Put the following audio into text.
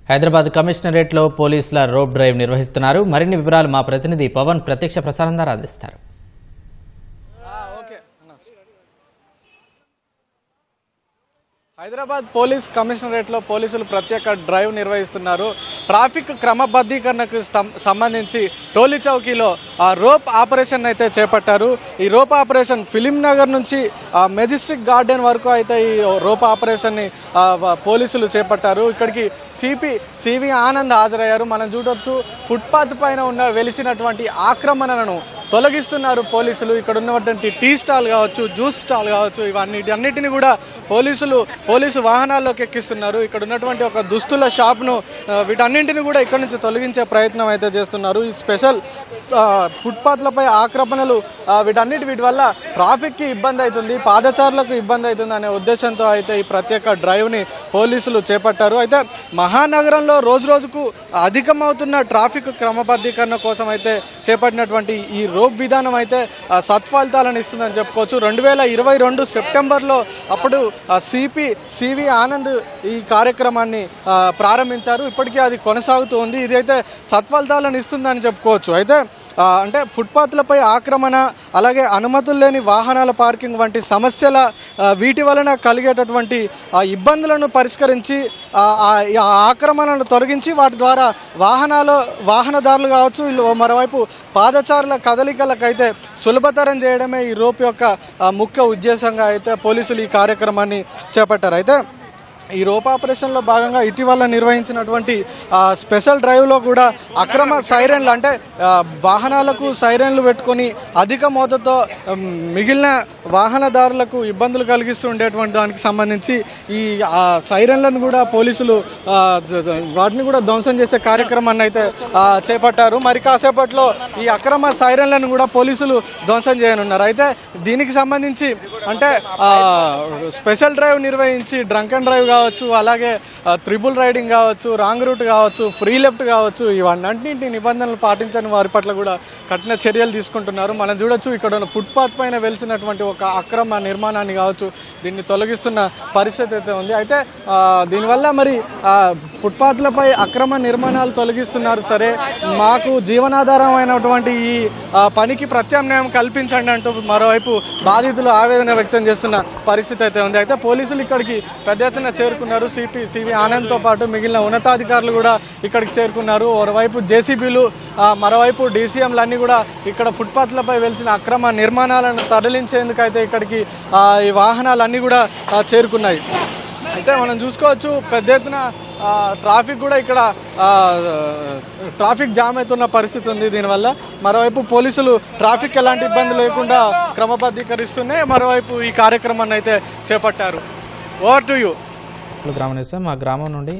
హైదరాబాద్ కమిషనరేట్లో పోలీసుల rope drive నిర్వహిస్తున్నారు. మరిన్ని వివరాలు మా ప్రతినిధి పవన్ ప్రత్యక్ష ప్రసారం ద్వారా అందిస్తారు. హైదరాబాద్ పోలీస్ కమిషనరేట్లో పోలీసులు ప్రత్యేక డ్రైవ్ నిర్వహిస్తున్నారు. ట్రాఫిక్ క్రమబద్ధీకరణకు సంబంధించి టోలీ చౌకీలో రోప్ ఆపరేషన్ అయితే చేపట్టారు. ఈ రోప్ ఆపరేషన్ ఫిలిం నగర్ నుంచి మెజెస్టిక్ గార్డెన్ వరకు అయితే ఈ రోప్ ఆపరేషన్ని పోలీసులు చేపట్టారు. ఇక్కడికి సివి ఆనంద్ హాజరయ్యారు. మనం చూడొచ్చు, ఫుట్పాత్ పైన వెలిసినటువంటి ఆక్రమణలను తొలగిస్తున్నారు పోలీసులు. ఇక్కడ ఉన్నటువంటి టీ స్టాల్ కావచ్చు, జ్యూస్ స్టాల్ కావచ్చు, అన్నిటిని కూడా పోలీసు వాహనాల్లోకి ఎక్కిస్తున్నారు. ఇక్కడ ఉన్నటువంటి ఒక దుస్తుల షాప్ను వీటన్నింటిని కూడా ఇక్కడ నుంచి తొలగించే ప్రయత్నం అయితే చేస్తున్నారు. ఈ స్పెషల్ ఫుట్పాత్లపై ఆక్రమణలు వీటి వల్ల ట్రాఫిక్కి ఇబ్బంది అవుతుంది, పాదచారులకు ఇబ్బంది అవుతుంది అనే ఉద్దేశంతో అయితే ఈ ప్రత్యేక డ్రైవ్ని పోలీసులు చేపట్టారు. అయితే మహానగరంలో రోజు రోజుకు అధికమవుతున్న ట్రాఫిక్ క్రమబద్ధీకరణ కోసం అయితే చేపట్టినటువంటి ఈ రోప్ విధానం అయితే సత్ఫలితాలను ఇస్తుందని చెప్పుకోవచ్చు. 2022 సెప్టెంబర్లో అప్పుడు సివి ఆనంద్ ఈ కార్యక్రమాన్ని ప్రారంభించారు. ఇప్పటికీ అది కొనసాగుతూ ఉంది. ఇదైతే సత్ఫలితాలను ఇస్తుందని చెప్పుకోవచ్చు. అయితే అంటే ఫుట్పాత్లపై ఆక్రమణ, అలాగే అనుమతులు లేని వాహనాల పార్కింగ్ వంటి సమస్యల వీటి వలన కలిగేటటువంటి ఇబ్బందులను పరిష్కరించి ఆక్రమణలను తొలగించి వాటి ద్వారా వాహనదారులు కావచ్చు, మరోవైపు పాదచారుల కదలికలకైతే సులభతరం చేయడమే ఈ రోప్ యొక్క ముఖ్య ఉద్దేశంగా అయితే పోలీసులు ఈ కార్యక్రమాన్ని చేపట్టారు. అయితే ఈ రోప్ ఆపరేషన్లో భాగంగా ఇటీవల నిర్వహించినటువంటి స్పెషల్ డ్రైవ్లో కూడా అక్రమ సైరన్లు, అంటే వాహనాలకు సైరన్లు పెట్టుకొని అధిక మోతాదుతో మిగిలిన వాహనదారులకు ఇబ్బందులు కలిగిస్తూ ఉండేటువంటి దానికి సంబంధించి ఈ సైరన్లను కూడా పోలీసులు వాటిని కూడా ధ్వంసం చేసే కార్యక్రమాన్ని అయితే చేపట్టారు. మరి కాసేపట్లో ఈ అక్రమ సైరన్లను కూడా పోలీసులు ధ్వంసం చేయనున్నారు. అయితే దీనికి సంబంధించి అంటే స్పెషల్ డ్రైవ్ నిర్వహించి డ్రంక్ అండ్ డ్రైవ్ కావచ్చు, అలాగే త్రిబుల్ రైడింగ్ కావచ్చు, రాంగ్ రూట్ కావచ్చు, ఫ్రీ లెఫ్ట్ కావచ్చు, ఇవన్నింటి నిబంధనలు పాటించని వారి పట్ల కూడా కఠిన చర్యలు తీసుకుంటున్నారు. మనం చూడొచ్చు, ఇక్కడ ఫుట్పాత్ పైన వెలిసినటువంటి ఒక అక్రమ నిర్మాణాన్ని కావచ్చు, దీన్ని తొలగిస్తున్న పరిస్థితి అయితే ఉంది. అయితే దీనివల్ల మరి ఫుట్పాత్లపై అక్రమ నిర్మాణాలు తొలగిస్తున్నారు, సరే మాకు జీవనాధారం అయినటువంటి ఈ పనికి ప్రత్యామ్నాయం కల్పించండి అంటూ మరోవైపు బాధితులు ఆవేదన వ్యక్తం చేస్తున్న పరిస్థితి అయితే ఉంది. అయితే పోలీసులు ఇక్కడికి పెద్ద ఎత్తున చేరుకున్నారు. సివి ఆనంద్తో పాటు మిగిలిన ఉన్నతాధికారులు కూడా ఇక్కడికి చేరుకున్నారు. ఒకవైపు జేసీబీలు, మరోవైపు డీసీఎంలు అన్నీ కూడా ఇక్కడ ఫుట్పాత్లపై వెలిసిన అక్రమ నిర్మాణాలను తరలించేందుకైతే ఇక్కడికి ఈ వాహనాలన్నీ కూడా చేరుకున్నాయి. అయితే మనం చూసుకోవచ్చు, పెద్ద ఎత్తున ట్రాఫిక్ కూడా ఇక్కడ ట్రాఫిక్ జామ్ అవుతున్న పరిస్థితి ఉంది. దీనివల్ల మరోవైపు పోలీసులు ట్రాఫిక్ ఎలాంటి ఇబ్బంది లేకుండా క్రమబద్ధీకరిస్తూనే మరోవైపు ఈ కార్యక్రమాన్ని అయితే చేపట్టారు. Over to you. గ్రామం మా గ్రామం నుండి